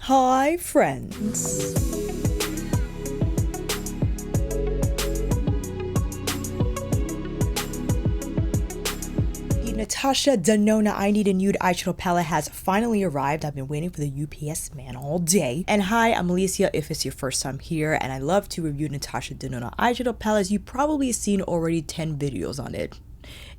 Hi, friends. Natasha Denona I Need a Nude Eyeshadow Palette has finally arrived. I've been waiting for the UPS man all day. And hi, I'm Alicia if it's your first time here, and I love to review Natasha Denona eyeshadow palettes. You've probably seen already 10 videos on it.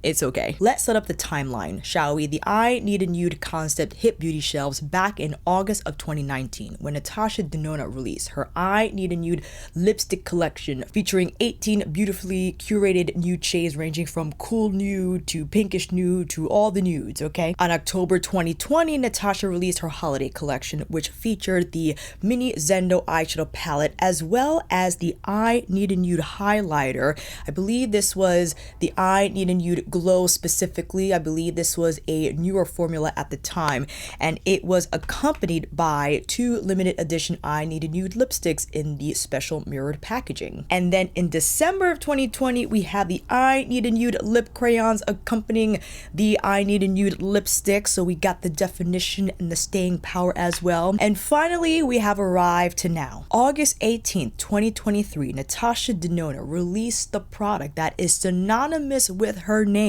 It's okay. Let's set up the timeline, shall we? The I Need a Nude concept hit beauty shelves back in August of 2019 when Natasha Denona released her I Need a Nude lipstick collection featuring 18 beautifully curated nude shades ranging from cool nude to pinkish nude to all the nudes, okay? On October 2020, Natasha released her holiday collection, which featured the mini Zendo eyeshadow palette as well as the I Need a Nude highlighter. I believe this was the I Need a Nude Glow specifically. I believe this was a newer formula at the time, and it was accompanied by 2 limited edition I Need a Nude lipsticks in the special mirrored packaging. And then in December of 2020, we have the I Need a Nude lip crayons accompanying the I Need a Nude lipstick, so we got the definition and the staying power as well. And finally, we have arrived to now. August 18th, 2023, Natasha Denona released the product that is synonymous with her name.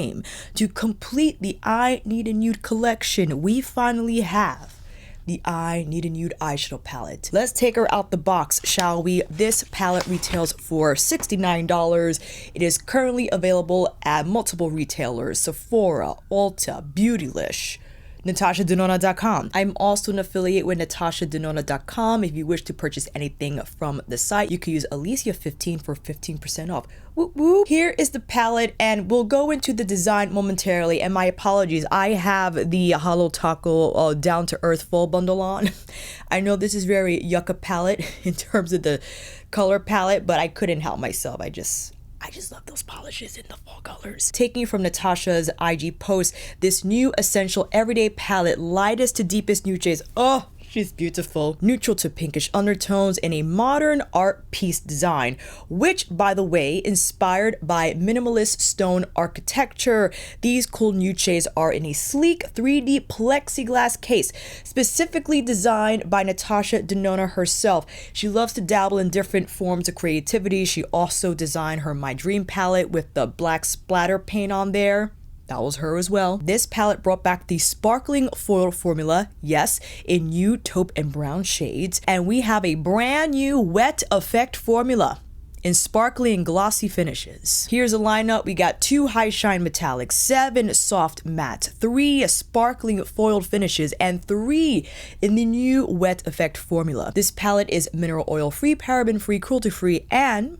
To complete the I Need a Nude collection, we finally have the I Need a Nude eyeshadow palette. Let's take her out the box, shall we? This palette retails for $69. It is currently available at multiple retailers: Sephora, Ulta, Beautylish, NATASHADENONA.com. I'm also an affiliate with NATASHADENONA.com. If you wish to purchase anything from the site, you can use Alicia15 for 15% off. Woo woo. Here is the palette, and we'll go into the design momentarily. And my apologies, I have the Holo Tuckahoe Down to Earth full bundle on. I know this is very yucca palette in terms of the color palette, but I couldn't help myself. I just love those polishes in the fall colors. Taking from Natasha's IG post, this new essential everyday palette, lightest to deepest nude shades. Oh, she's beautiful. Neutral to pinkish undertones in a modern art piece design, which, by the way, inspired by minimalist stone architecture. These cool nude shades are in a sleek 3D plexiglass case, specifically designed by Natasha Denona herself. She loves to dabble in different forms of creativity. She also designed her My Dream palette with the black splatter paint on there. That was her as well. This palette brought back the sparkling foil formula, yes, in nude, taupe, and brown shades. And we have a brand new wet effect formula in sparkly and glossy finishes. Here's a lineup. We got 2 high shine metallics, 7 soft matte, 3 sparkling foiled finishes, and 3 in the new wet effect formula. This palette is mineral oil free, paraben free, cruelty free, and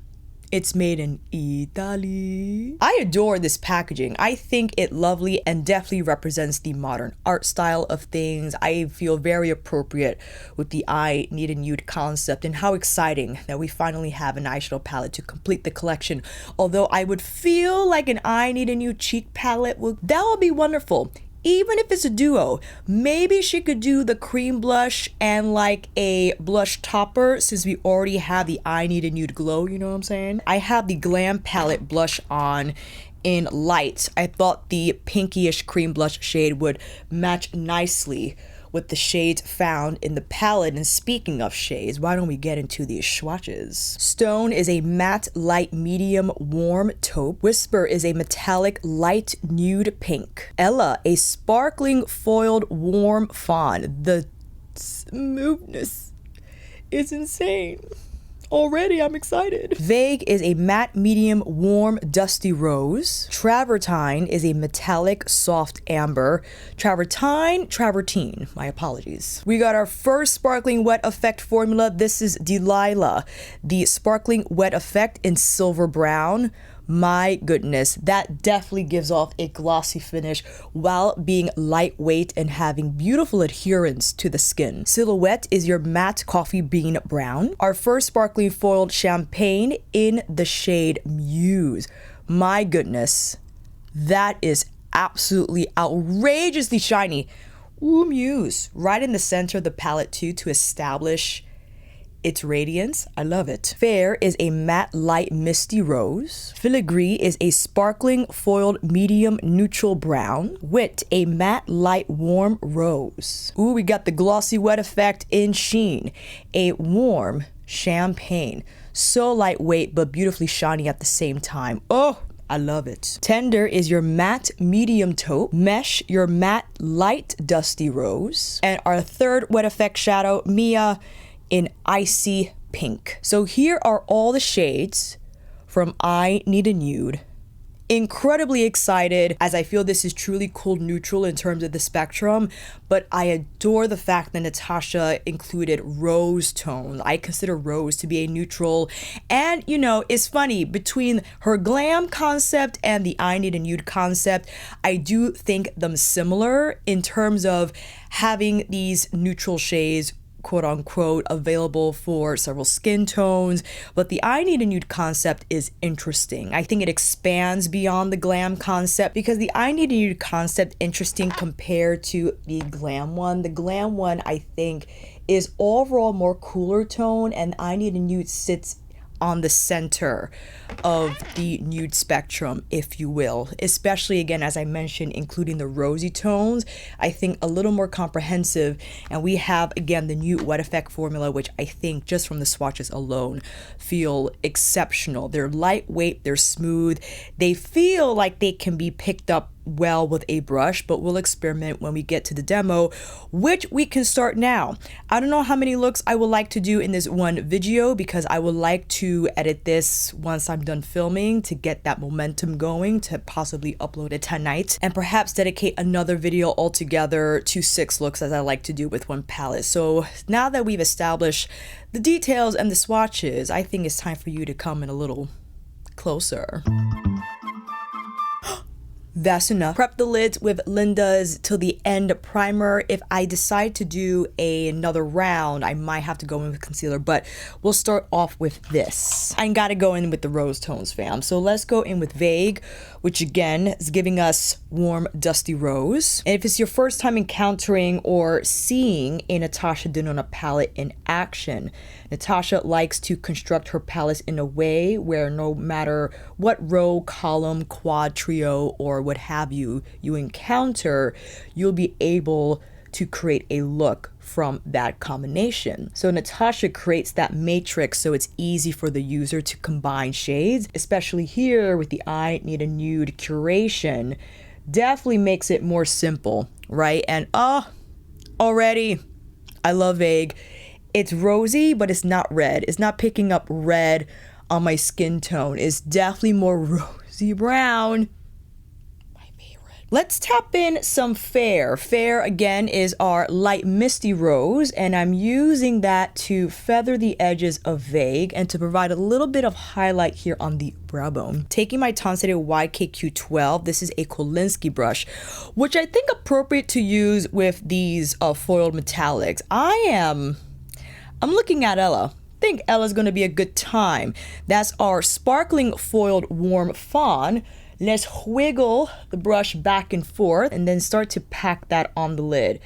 it's made in Italy. I adore this packaging. I think it lovely and definitely represents the modern art style of things. I feel very appropriate with the I Need a Nude concept, and how exciting that we finally have an eyeshadow palette to complete the collection. Although I would feel like an I Need a Nude cheek palette would be wonderful. Even if it's a duo, maybe she could do the cream blush and like a blush topper, since we already have the I Need a Nude Glow, you know what I'm saying? I have the Glam Palette blush on in light. I thought the pinkyish cream blush shade would match nicely with the shades found in the palette. And speaking of shades, why don't we get into these swatches? Stone is a matte light medium warm taupe. Whisper is a metallic light nude pink. Ella, a sparkling foiled warm fawn. The smoothness is insane. Already, I'm excited. Vague is a matte medium warm dusty rose. Travertine is a metallic soft amber. Travertine, my apologies. We got our first sparkling wet effect formula. This is Delilah, the sparkling wet effect in silver brown. My goodness, that definitely gives off a glossy finish while being lightweight and having beautiful adherence to the skin. Silhouette is your matte coffee bean brown. Our first sparkling foiled champagne in the shade Muse. My goodness, that is absolutely outrageously shiny. Ooh, Muse. Right in the center of the palette too, to establish It's radiance. I love it. Fair is a matte light misty rose. Filigree is a sparkling foiled medium neutral brown. Wit, a matte light warm rose. Ooh, we got the glossy wet effect in Sheen. A warm champagne. So lightweight but beautifully shiny at the same time. Oh, I love it. Tender is your matte medium taupe. Mesh, your matte light dusty rose. And our third wet effect shadow, Mia, in icy pink. So here are all the shades from I Need a Nude. Incredibly excited, as I feel this is truly cool neutral in terms of the spectrum, but I adore the fact that Natasha included rose tone. I consider rose to be a neutral, and you know, it's funny, between her glam concept and the I Need a Nude concept, I do think them similar in terms of having these neutral shades, quote unquote, available for several skin tones. But the I Need a Nude concept is interesting. I think it expands beyond the glam concept, because the I Need a Nude concept interesting compared to the glam one. The glam one, I think, is overall more cooler tone, and I Need a Nude sits on the center of the nude spectrum, if you will, especially, again, as I mentioned, including the rosy tones. I think a little more comprehensive, and we have, again, the Nude Wet Effect formula, which I think just from the swatches alone feel exceptional. They're lightweight, they're smooth, they feel like they can be picked up well with a brush, but we'll experiment when we get to the demo, which we can start now. I don't know how many looks I would like to do in this one video, because I would like to edit this once I'm done filming to get that momentum going, to possibly upload it tonight, and perhaps dedicate another video altogether to 6 looks, as I like to do with one palette. So now that we've established the details and the swatches, I think it's time for you to come in a little closer. That's enough. Prep the lids with Linda's Till the End primer. If I decide to do another round, I might have to go in with concealer, but we'll start off with this. I gotta go in with the rose tones, fam. So let's go in with Vague, which again is giving us warm, dusty rose. And if it's your first time encountering or seeing a Natasha Denona palette in action, Natasha likes to construct her palettes in a way where no matter what row, column, quad, trio, or what have you encounter, you'll be able to create a look from that combination. So Natasha creates that matrix so it's easy for the user to combine shades, especially here with the I Need a Nude curation. Definitely makes it more simple, right? And already, I love Vague. It's rosy, but it's not red. It's not picking up red on my skin tone. It's definitely more rosy brown. My favorite. Let's tap in some Fair. Fair, again, is our light misty rose, and I'm using that to feather the edges of Vague and to provide a little bit of highlight here on the brow bone. Taking my Tonsetted YKQ12, this is a Kolinsky brush, which I think appropriate to use with these foiled metallics. I'm looking at Ella. I think Ella's gonna be a good time. That's our sparkling foiled warm fawn. Let's wiggle the brush back and forth and then start to pack that on the lid.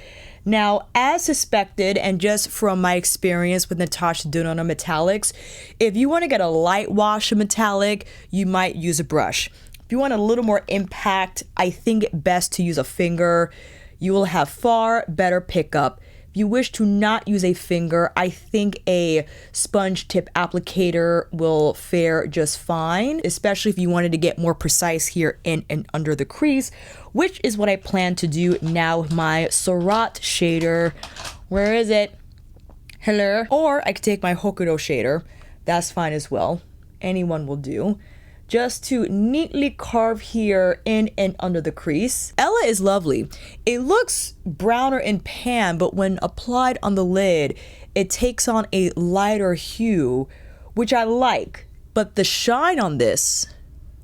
Now, as suspected, and just from my experience with Natasha Denona metallics, if you want to get a light wash of metallic, you might use a brush. If you want a little more impact, I think it best to use a finger. You will have far better pickup. If you wish to not use a finger, I think a sponge tip applicator will fare just fine, especially if you wanted to get more precise here in and under the crease, which is what I plan to do now with my Surratt shader. Where is it? Hello? Or I could take my Hokuto shader. That's fine as well. Anyone will do. Just to neatly carve here in and under the crease. Ella is lovely. It looks browner in pan, but when applied on the lid, it takes on a lighter hue, which I like. But the shine on this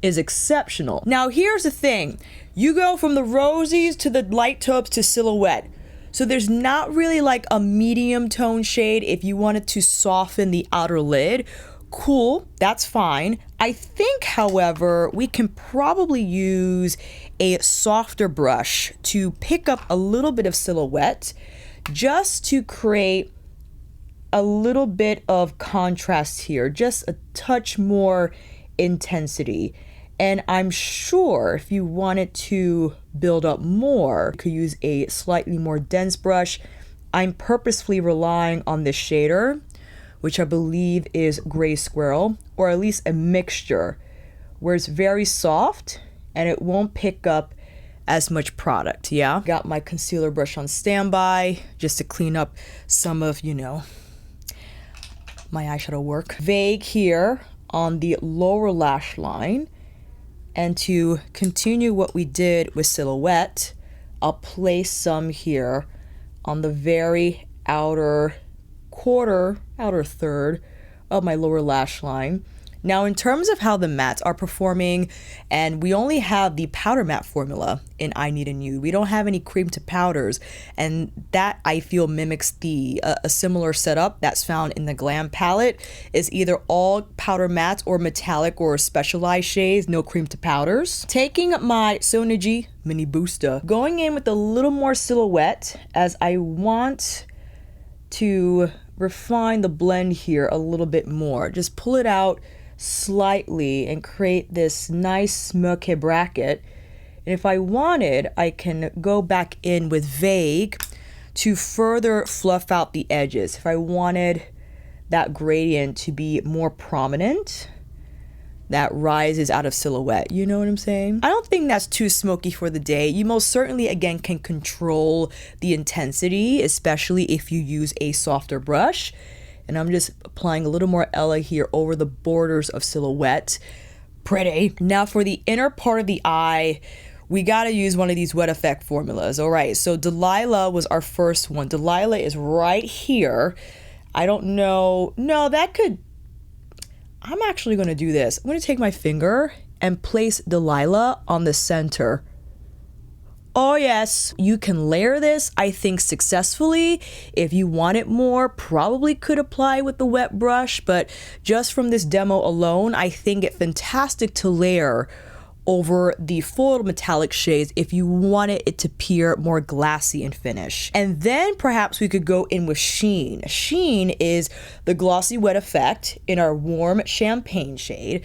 is exceptional. Now here's the thing. You go from the rosies to the light taupes to silhouette. So there's not really like a medium tone shade if you wanted to soften the outer lid. Cool, that's fine. I think, however, we can probably use a softer brush to pick up a little bit of silhouette just to create a little bit of contrast here, just a touch more intensity. And I'm sure if you wanted to build up more, you could use a slightly more dense brush. I'm purposefully relying on this shader, which I believe is Gray Squirrel, or at least a mixture, where it's very soft and it won't pick up as much product. Yeah, got my concealer brush on standby just to clean up some of, you know, my eyeshadow work. Vague here on the lower lash line. And to continue what we did with Silhouette, I'll place some here on the very outer third of my lower lash line. Now, in terms of how the mattes are performing, and we only have the powder matte formula in I Need a Nude. We don't have any cream to powders, and that I feel mimics a similar setup that's found in the Glam palette. Is either all powder mattes or metallic or specialized shades, no cream to powders. Taking my Sonergy Mini Booster, going in with a little more Silhouette, as I want to refine the blend here a little bit more. Just pull it out slightly and create this nice smoky bracket. And if I wanted, I can go back in with Vague to further fluff out the edges. If I wanted that gradient to be more prominent, that rises out of Silhouette, you know what I'm saying? I don't think that's too smoky for the day. You most certainly, again, can control the intensity, especially if you use a softer brush. And I'm just applying a little more Ella here over the borders of Silhouette. Pretty. Now for the inner part of the eye, we gotta use one of these wet effect formulas. All right, so Delilah was our first one. Delilah is right here. I don't know. No, that could... I'm actually gonna do this. I'm gonna take my finger and place Delilah on the center. Oh yes, you can layer this, I think, successfully. If you want it more, probably could apply with the wet brush, but just from this demo alone, I think it's fantastic to layer over the full metallic shades if you wanted it to appear more glassy in finish. And then perhaps we could go in with Sheen. Sheen is the glossy wet effect in our warm champagne shade,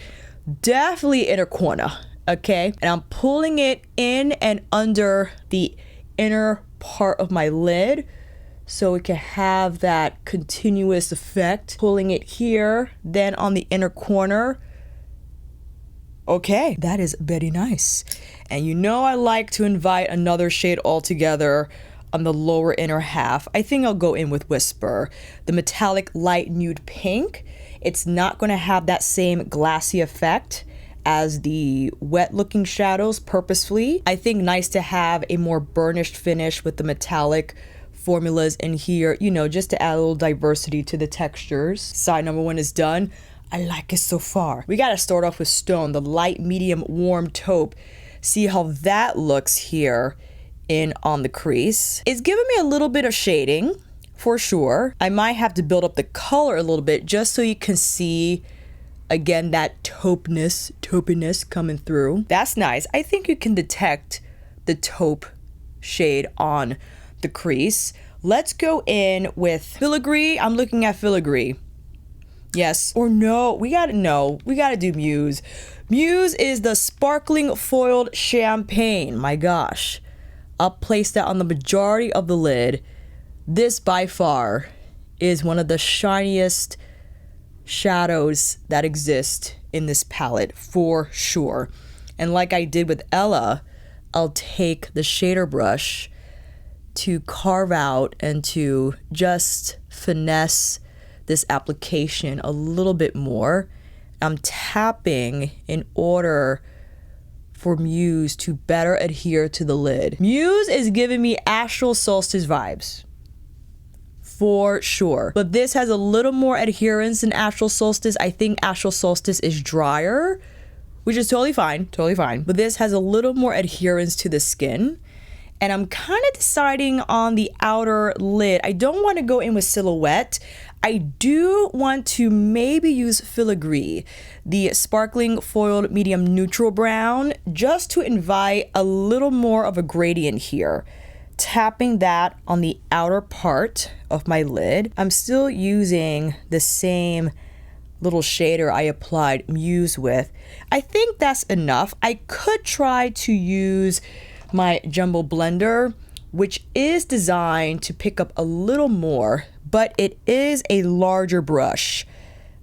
definitely inner corner. Okay, and I'm pulling it in and under the inner part of my lid so it can have that continuous effect. Pulling it here, then on the inner corner. Okay, that is very nice. And you know I like to invite another shade altogether on the lower inner half. I think I'll go in with Whisper, the metallic light nude pink. It's not going to have that same glassy effect as the wet looking shadows purposefully. I think nice to have a more burnished finish with the metallic formulas in here, you know, just to add a little diversity to the textures. Side number one is done. I like it so far. We gotta start off with Stone, the light, medium, warm taupe. See how that looks here in on the crease. It's giving me a little bit of shading for sure. I might have to build up the color a little bit just so you can see again that taupiness coming through. That's nice. I think you can detect the taupe shade on the crease. Let's go in with Filigree. I'm looking at Filigree. Yes or no? We gotta do Muse. Muse is the sparkling foiled champagne. My gosh. I'll place that on the majority of the lid. This by far is one of the shiniest shadows that exist in this palette for sure. And like I did with Ella, I'll take the shader brush to carve out and to just finesse this application a little bit more. I'm tapping in order for Muse to better adhere to the lid. Muse is giving me Astral Solstice vibes for sure, but this has a little more adherence than Astral Solstice. I think Astral Solstice is drier, which is totally fine, but this has a little more adherence to the skin. And I'm kind of deciding on the outer lid. I don't want to go in with Silhouette. I do want to maybe use Filigree, the sparkling foiled medium neutral brown, just to invite a little more of a gradient here. tapping that on the outer part of my lid. I'm still using the same little shader I applied Muse with. I think that's enough. I could try to use my jumbo blender, which is designed to pick up a little more, but it is a larger brush.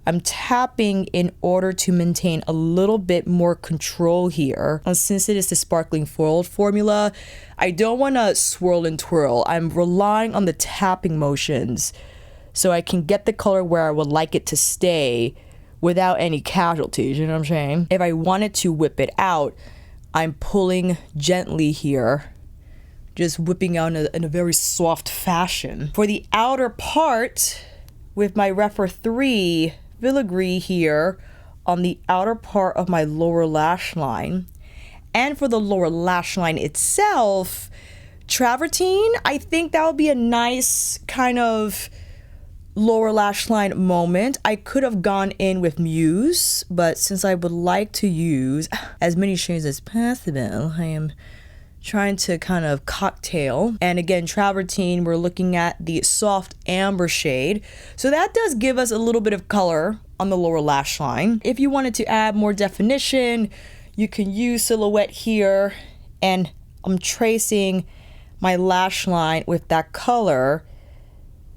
I'm tapping in order to maintain a little bit more control here. And since it is the sparkling foil formula, I don't want to swirl and twirl. I'm relying on the tapping motions so I can get the color where I would like it to stay without any casualties, you know what I'm saying? If I wanted to whip it out, I'm pulling gently here, just whipping out in a very soft fashion. For the outer part, with my Rephr 3 filigree here on the outer part of my lower lash line, and for the lower lash line itself, travertine, I think that would be a nice kind of lower lash line moment. I could have gone in with Muse, but since I would like to use as many shades as possible, I am trying to kind of cocktail. And again, travertine, we're looking at the soft amber shade. So that does give us a little bit of color on the lower lash line. If you wanted to add more definition, you can use silhouette here, and I'm tracing my lash line with that color.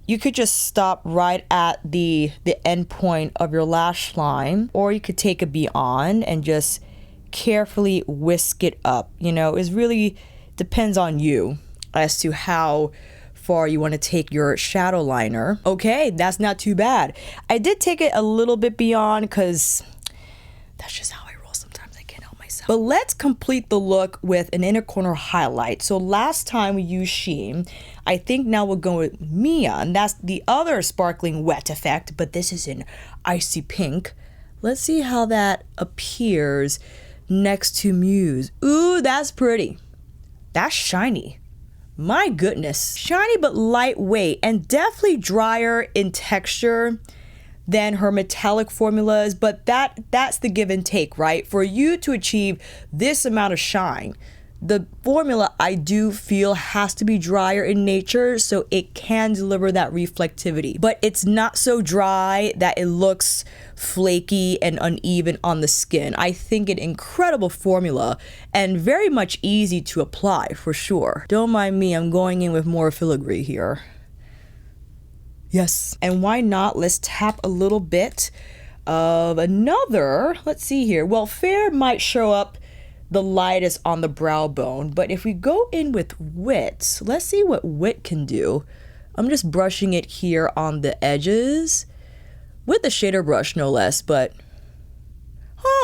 You could just stop right at the end point of your lash line, or you could take it beyond and just carefully whisk it up. You know, it really depends on you as to how far you want to take your shadow liner. Okay, that's not too bad. I did take it a little bit beyond because that's just how I roll sometimes. I can't help myself. But let's complete the look with an inner corner highlight. So last time we used Sheen. I think now we'll go with Mia, and that's the other sparkling wet effect, but this is in icy pink. Let's see how that appears next to Muse. Ooh, that's pretty. That's shiny. My goodness. Shiny but lightweight and definitely drier in texture than her metallic formulas, but that's the give and take, right? For you to achieve this amount of shine, the formula, I do feel, has to be drier in nature so it can deliver that reflectivity. But it's not so dry that it looks flaky and uneven on the skin. I think an incredible formula and very much easy to apply for sure. Don't mind me, I'm going in with more filigree here. Yes. And why not? Let's tap a little bit of another, let's see here. Well, fair might show up the lightest on the brow bone, but if we go in with wit, let's see what wit can do. I'm just brushing it here on the edges with the shader brush, no less, but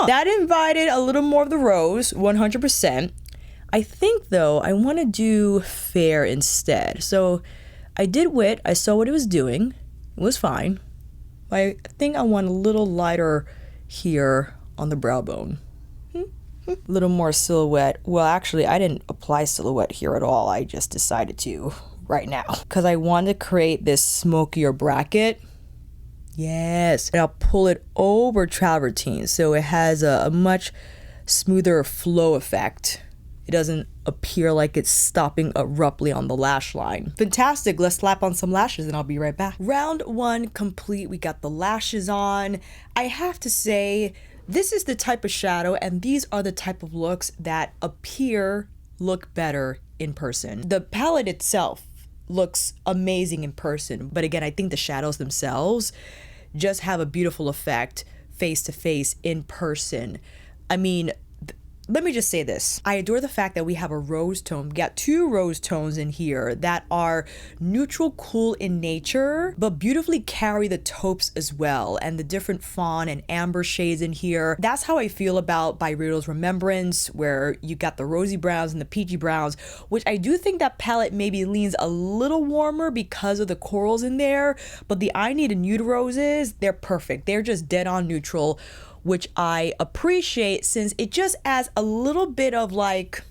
that invited a little more of the rose, 100%. I think though I want to do fair instead. So I did wit, I saw what it was doing, it was fine. I think I want a little lighter here on the brow bone. A little more silhouette. Well, actually, I didn't apply silhouette here at all. I just decided to right now because I wanted to create this smokier bracket. Yes. And I'll pull it over travertine so it has a much smoother flow effect. It doesn't appear like it's stopping abruptly on the lash line. Fantastic. Let's slap on some lashes and I'll be right back. Round one complete. We got the lashes on. I have to say, this is the type of shadow and these are the type of looks that look better in person. The palette itself looks amazing in person, but again, I think the shadows themselves just have a beautiful effect face to face in person. I mean, let me just say this. I adore the fact that we have a rose tone. We got two rose tones in here that are neutral, cool in nature, but beautifully carry the taupes as well, and the different fawn and amber shades in here. That's how I feel about Byredo's Remembrance, where you got the rosy browns and the peachy browns, which I do think that palette maybe leans a little warmer because of the corals in there, but the I Need a Nude roses, they're perfect. They're just dead on neutral, which I appreciate since it just adds a little bit of zhuzh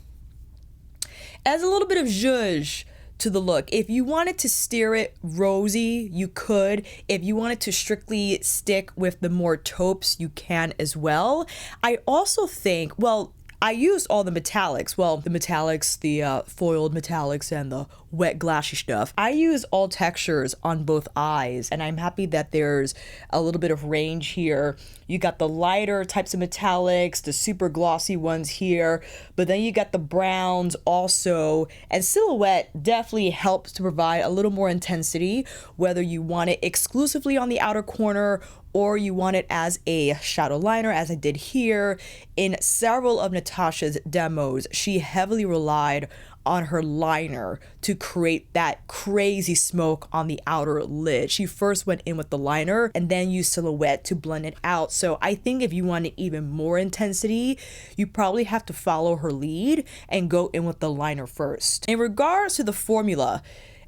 to the look. If you wanted to steer it rosy, you could. If you wanted to strictly stick with the more taupes, you can as well. I also think, well, I used all the metallics. Well, the metallics, the foiled metallics and the wet glassy stuff. I use all textures on both eyes, and I'm happy that there's a little bit of range here. You got the lighter types of metallics, the super glossy ones here, but then you got the browns also, and silhouette definitely helps to provide a little more intensity, whether you want it exclusively on the outer corner or you want it as a shadow liner, as I did here. In several of Natasha's demos, she heavily relied on her liner to create that crazy smoke on the outer lid. She first went in with the liner and then used silhouette to blend it out. So I think if you wanted even more intensity, you probably have to follow her lead and go in with the liner first. In regards to the formula,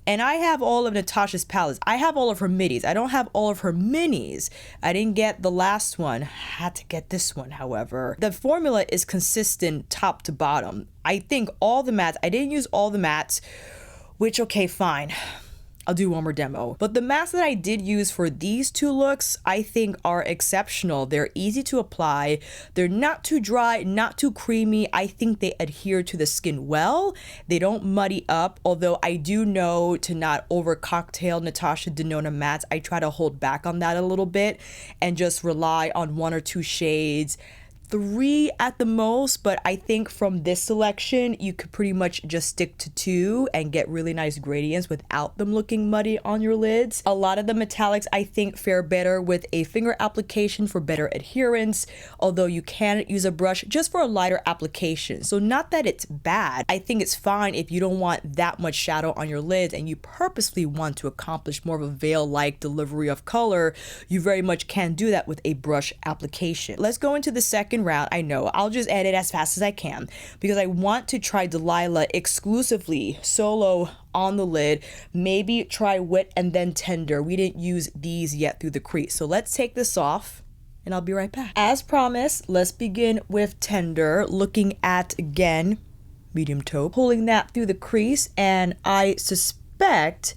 and I have all of Natasha's palettes. I have all of her middies. I don't have all of her minis. I didn't get the last one. Had to get this one, however. The formula is consistent top to bottom. I think all the mattes, I didn't use all the mattes, which, okay, fine. I'll do one more demo. But the masks that I did use for these two looks, I think are exceptional. They're easy to apply. They're not too dry, not too creamy. I think they adhere to the skin well. They don't muddy up, although I do know to not over cocktail Natasha Denona mattes. I try to hold back on that a little bit and just rely on 1 or 2 shades. 3 at the most, but I think from this selection you could pretty much just stick to 2 and get really nice gradients without them looking muddy on your lids. A lot of the metallics I think fare better with a finger application for better adherence, although you can use a brush just for a lighter application. So not that it's bad, I think it's fine if you don't want that much shadow on your lids and you purposely want to accomplish more of a veil-like delivery of color. You very much can do that with a brush application. Let's go into the second round. I know I'll just edit as fast as I can because I want to try Delilah exclusively solo on the lid. Maybe try wet and then tender. We didn't use these yet through the crease, so let's take this off and I'll be right back. As promised, let's begin with tender, looking at, again, medium taupe, pulling that through the crease, and I suspect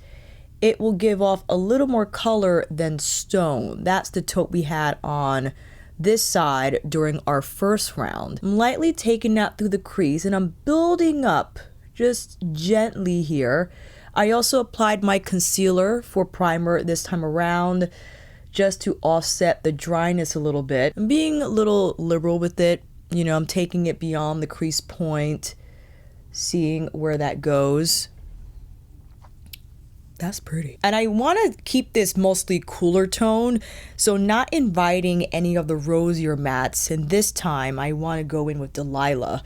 it will give off a little more color than stone. That's the taupe we had on this side during our first round. I'm lightly taking that through the crease and I'm building up just gently here. I also applied my concealer for primer this time around just to offset the dryness a little bit. I'm being a little liberal with it. You know, I'm taking it beyond the crease point, seeing where that goes. That's pretty. And I want to keep this mostly cooler tone, so not inviting any of the rosier mattes. And this time I want to go in with Delilah.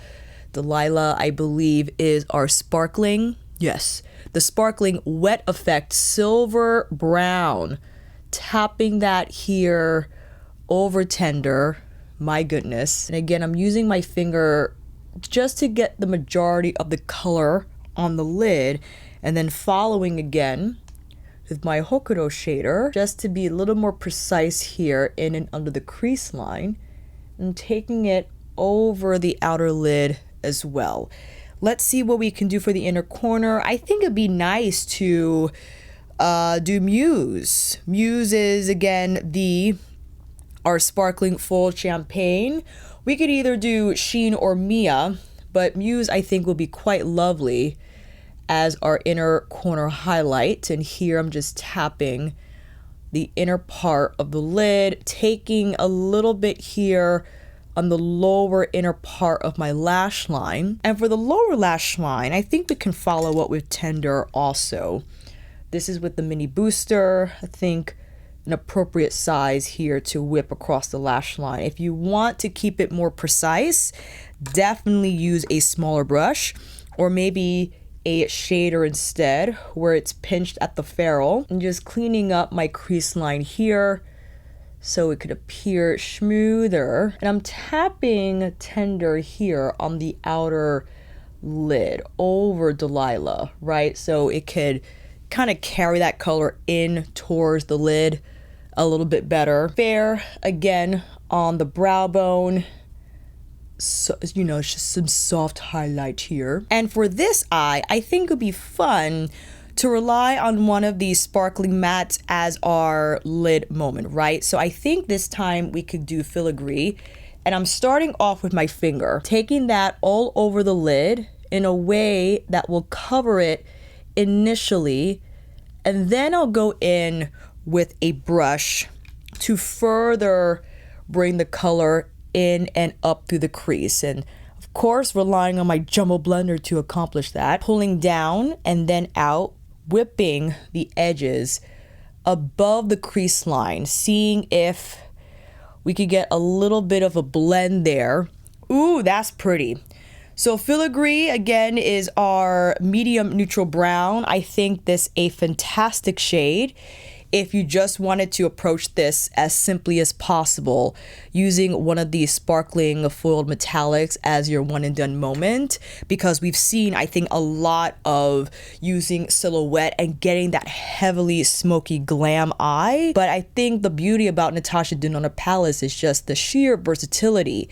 Delilah, I believe, is our sparkling, yes, the sparkling wet effect silver brown. Tapping that here over tender. My goodness. And again, I'm using my finger just to get the majority of the color on the lid, and then following again with my Hokuto shader just to be a little more precise here in and under the crease line, and taking it over the outer lid as well. Let's see what we can do for the inner corner. I think it'd be nice to do Muse. Muse is, again, our sparkling full champagne. We could either do Sheen or Mia, but Muse I think will be quite lovely as our inner corner highlight. And here I'm just tapping the inner part of the lid, taking a little bit here on the lower inner part of my lash line. And for the lower lash line, I think we can follow up with tender also. This is with the mini booster. I think an appropriate size here to whip across the lash line. If you want to keep it more precise, definitely use a smaller brush, or maybe a shader instead where it's pinched at the ferrule, and just cleaning up my crease line here so it could appear smoother. And I'm tapping tender here on the outer lid over Delilah, right? So it could kind of carry that color in towards the lid a little bit better. Fair again on the brow bone. So, you know, it's just some soft highlight here. And for this eye, I think it would be fun to rely on one of these sparkling mattes as our lid moment, right? So I think this time we could do filigree And I'm starting off with my finger, taking that all over the lid in a way that will cover it initially. And then I'll go in with a brush to further bring the color in and up through the crease. And of course, relying on my jumbo blender to accomplish that. Pulling down and then out, whipping the edges above the crease line, seeing if we could get a little bit of a blend there. Ooh, that's pretty. So filigree, again, is our medium neutral brown. I think this a fantastic shade if you just wanted to approach this as simply as possible, using one of these sparkling foiled metallics as your one and done moment, because we've seen, I think, a lot of using silhouette and getting that heavily smoky glam eye. But I think the beauty about Natasha Denona palettes is just the sheer versatility,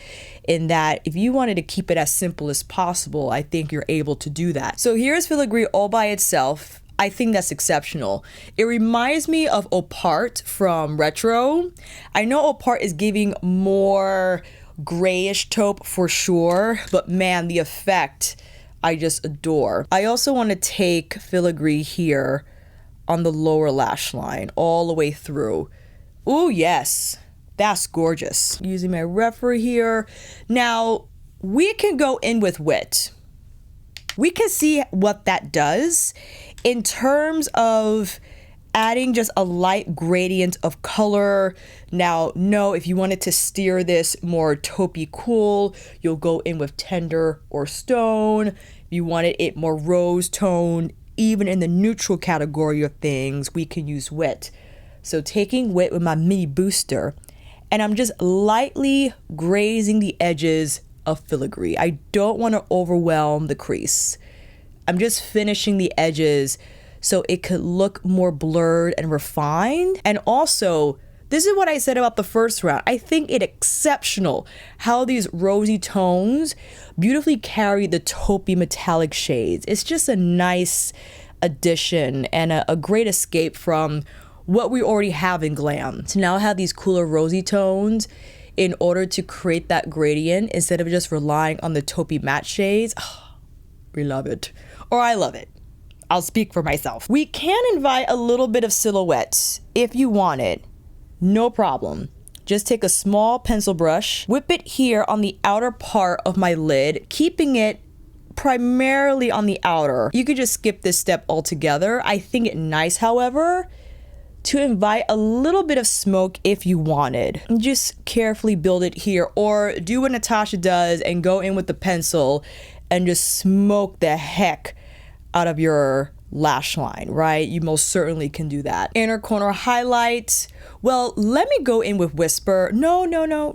in that if you wanted to keep it as simple as possible, I think you're able to do that. So here's filigree all by itself. I think that's exceptional. It reminds me of Opart from Retro. I know Opart is giving more grayish taupe for sure, but man, the effect I just adore. I also want to take filigree here on the lower lash line all the way through. Ooh, yes, that's gorgeous. Using my refer here. Now, we can go in with wit. We can see what that does in terms of adding just a light gradient of color. Now, no, if you wanted to steer this more taupey cool, you'll go in with tender or stone. If you wanted it more rose tone, even in the neutral category of things, we can use wit. So taking wit with my mini booster, and I'm just lightly grazing the edges of filigree. I don't want to overwhelm the crease. I'm just finishing the edges so it could look more blurred and refined. And also, this is what I said about the first round. I think it's exceptional how these rosy tones beautifully carry the taupey metallic shades. It's just a nice addition and a great escape from what we already have in glam. To now have these cooler rosy tones in order to create that gradient instead of just relying on the taupey matte shades. Oh, we love it. Or I love it. I'll speak for myself. We can invite a little bit of silhouette if you want it. No problem. Just take a small pencil brush, whip it here on the outer part of my lid, keeping it primarily on the outer. You could just skip this step altogether. I think it nice, however, to invite a little bit of smoke if you wanted. And just carefully build it here, or do what Natasha does and go in with the pencil and just smoke the heck out of your lash line, right? You most certainly can do that. Inner corner highlight. Well, let me go in with Whisper. No,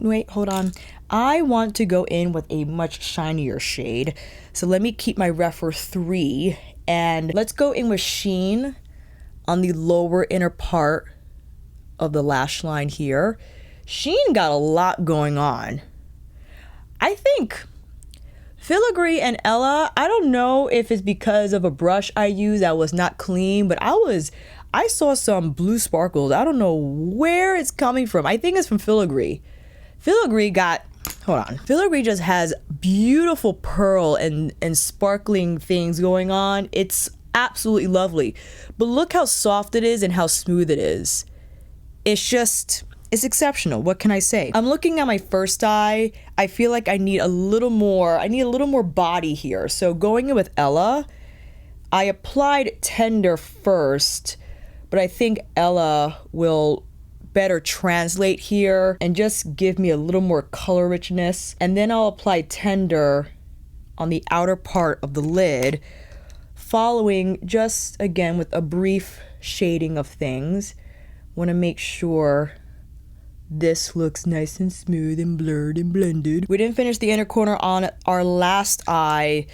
wait, hold on. I want to go in with a much shinier shade. So let me keep my refer 3 and let's go in with Sheen on the lower inner part of the lash line here. Sheen got a lot going on. I think filigree and Ella, I don't know if it's because of a brush I used that was not clean, but I saw some blue sparkles. I don't know where it's coming from. I think it's from filigree. Filigree just has beautiful pearl and sparkling things going on. It's absolutely lovely. But look how soft it is and how smooth it is. It's exceptional. What can I say? I'm looking at my first eye. I feel like I need a little more body here. So going in with Ella, I applied tender first, but I think Ella will better translate here and just give me a little more color richness. And then I'll apply tender on the outer part of the lid, following just again with a brief shading of things. Want to make sure this looks nice and smooth and blurred and blended. We didn't finish the inner corner on our last eye.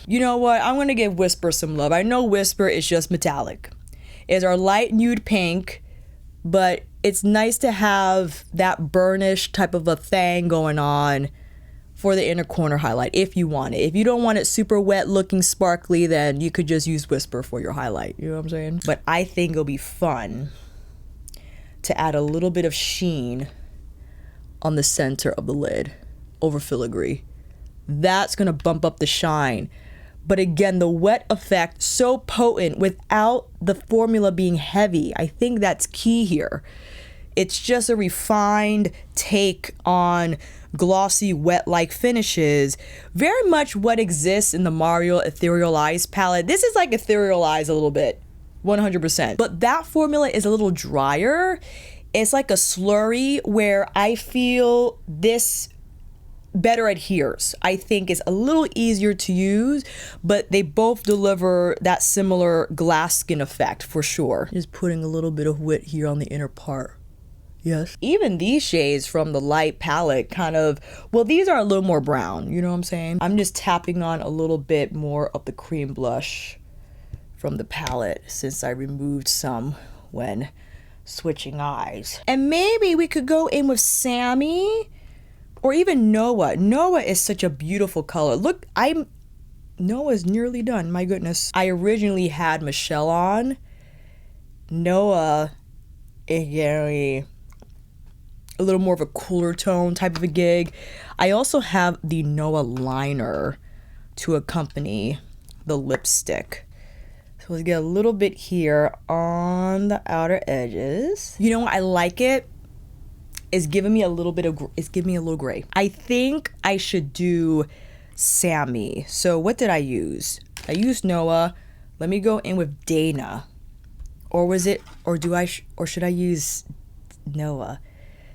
You know what? I'm going to give Whisper some love. I know Whisper is just metallic. It's our light nude pink, but it's nice to have that burnish type of a thing going on for the inner corner highlight if you want it. If you don't want it super wet looking sparkly, then you could just use Whisper for your highlight. You know what I'm saying? But I think it'll be fun to add a little bit of sheen on the center of the lid over filigree. That's gonna bump up the shine. But again, the wet effect, so potent without the formula being heavy. I think that's key here. It's just a refined take on glossy, wet-like finishes. Very much what exists in the Mario Ethereal Eyes palette. This is like Ethereal Eyes a little bit, 100%. But that formula is a little drier. It's like a slurry where I feel this better adheres. I think it's a little easier to use, but they both deliver that similar glass skin effect for sure. Just putting a little bit of wit here on the inner part. Yes. Even these shades from the light palette kind of, well, these are a little more brown, you know what I'm saying? I'm just tapping on a little bit more of the cream blush from the palette since I removed some when switching eyes. And maybe we could go in with Sammy or even Noah. Noah is such a beautiful color. Look, Noah's nearly done, my goodness. I originally had Michelle on. Noah is very a little more of a cooler tone type of a gig. I also have the Noah liner to accompany the lipstick. So let's get a little bit here on the outer edges. You know what? I like it. It's giving me a little bit of, it's giving me a little gray. I think I should do Sammy. So what did I use? I used Noah. Let me go in with Dana. Or was it, or should I use Noah?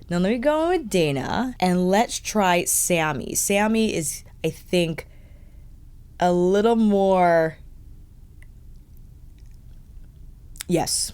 Now let me go in with Dana and let's try Sammy. Sammy is, I think, a little more, yes.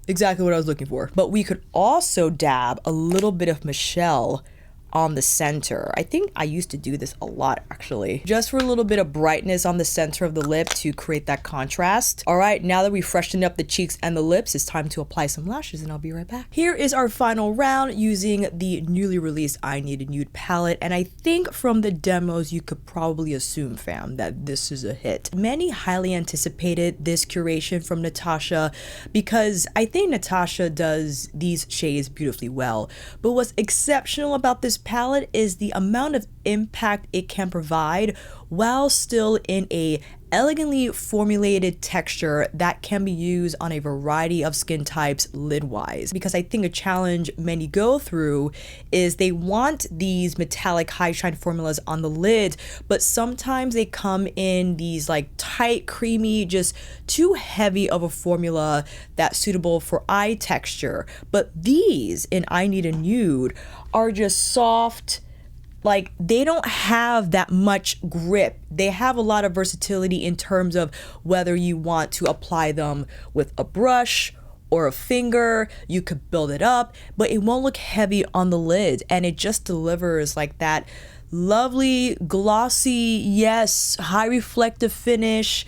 Exactly what I was looking for. But we could also dab a little bit of Michelle on the center. I think I used to do this a lot actually, just for a little bit of brightness on the center of the lip to create that contrast. All right, now that we've freshened up the cheeks and the lips, it's time to apply some lashes and I'll be right back. Here is our final round using the newly released I Need a Nude palette. And I think from the demos, you could probably assume, fam, that this is a hit. Many highly anticipated this curation from Natasha because I think Natasha does these shades beautifully well. But what's exceptional about this palette is the amount of impact it can provide while still in a elegantly formulated texture that can be used on a variety of skin types lid-wise. Because I think a challenge many go through is they want these metallic high shine formulas on the lid, but sometimes they come in these like tight, creamy, just too heavy of a formula that's suitable for eye texture. But these in I Need a Nude are just soft. Like, they don't have that much grip. They have a lot of versatility in terms of whether you want to apply them with a brush or a finger. You could build it up, but it won't look heavy on the lid, and it just delivers like that lovely, glossy, yes, high reflective finish,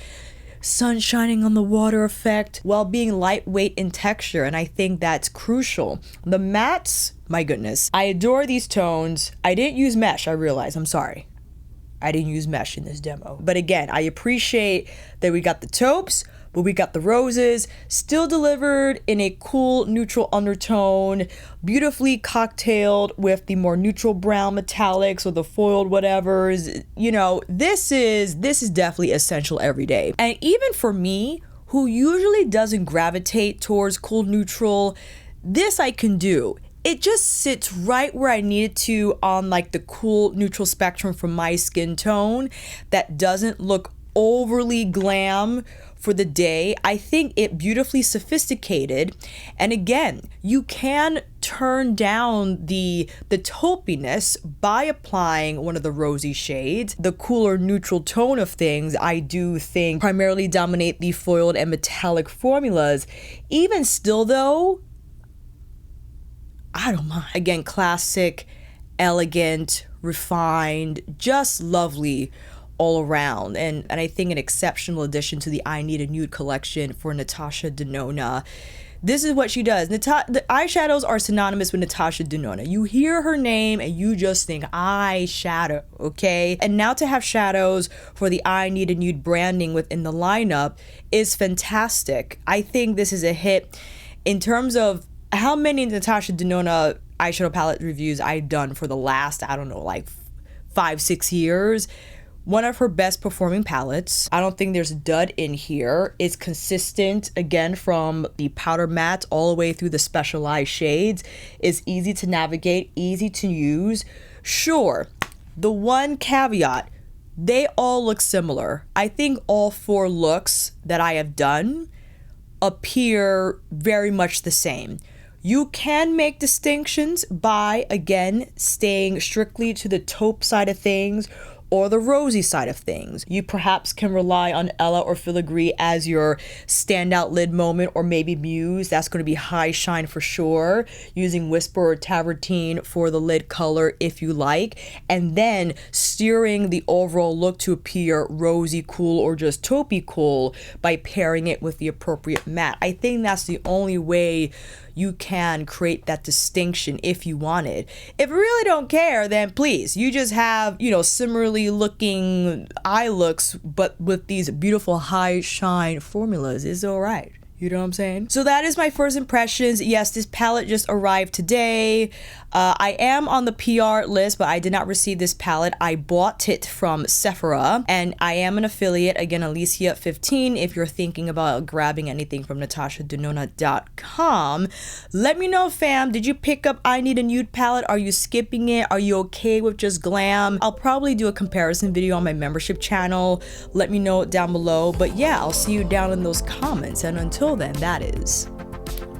sun shining on the water effect, while being lightweight in texture, and I think that's crucial. The mattes, my goodness, I adore these tones. I didn't use mesh, I realize, I'm sorry. I didn't use mesh in this demo. But again, I appreciate that we got the taupes, but we got the roses, still delivered in a cool neutral undertone, beautifully cocktailed with the more neutral brown metallics or the foiled whatevers. You know, this is definitely essential every day. And even for me, who usually doesn't gravitate towards cool neutral, this I can do. It just sits right where I need it to on like the cool neutral spectrum for my skin tone that doesn't look overly glam for the day. I think it beautifully sophisticated. And again, you can turn down the taupiness by applying one of the rosy shades. The cooler neutral tone of things, I do think, primarily dominate the foiled and metallic formulas. Even still though, I don't mind. Again, classic, elegant, refined, just lovely all around. And I think an exceptional addition to the I Need a Nude collection for NATASHA DENONA. This is what she does. The eyeshadows are synonymous with NATASHA DENONA. You hear her name and you just think eyeshadow, okay? And now to have shadows for the I Need a Nude branding within the lineup is fantastic. I think this is a hit in terms of how many NATASHA DENONA eyeshadow palette reviews I've done for the last, I don't know, like 5-6 years. One of her best performing palettes. I don't think there's a dud in here. It's consistent, again, from the powder matte all the way through the specialized shades. It's easy to navigate, easy to use. Sure, the one caveat, they all look similar. I think all 4 looks that I have done appear very much the same. You can make distinctions by, again, staying strictly to the taupe side of things or the rosy side of things. You perhaps can rely on Ella or Filigree as your standout lid moment, or maybe Muse. That's going to be high shine for sure. Using Whisper or Travertine for the lid color if you like. And then steering the overall look to appear rosy cool or just taupey cool by pairing it with the appropriate matte. I think that's the only way you can create that distinction if you wanted. If you really don't care, then please, you just have, you know, similarly looking eye looks, but with these beautiful high shine formulas. It's all right. You know what I'm saying? So that is my first impressions. Yes, this palette just arrived today. I am on the PR list, but I did not receive this palette. I bought it from Sephora, and I am an affiliate. Again, Alicia 15. If you're thinking about grabbing anything from NATASHADENONA.com, let me know, fam. Did you pick up I Need a Nude palette? Are you skipping it? Are you okay with just glam? I'll probably do a comparison video on my membership channel. Let me know down below. But yeah, I'll see you down in those comments. And until then, that is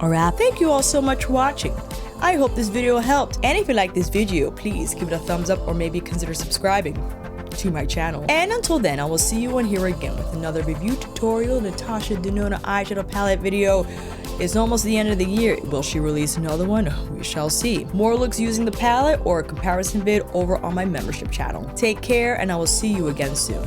a wrap. Thank you all so much for watching. I hope this video helped, and if you like this video, please give it a thumbs up or maybe consider subscribing to my channel. And until then, I will see you on here again with another review tutorial. NATASHA DENONA eyeshadow palette video. It's almost the end of the year. Will she release another one? We shall see. More looks using the palette or a comparison vid over on my membership channel. Take care, and I will see you again soon.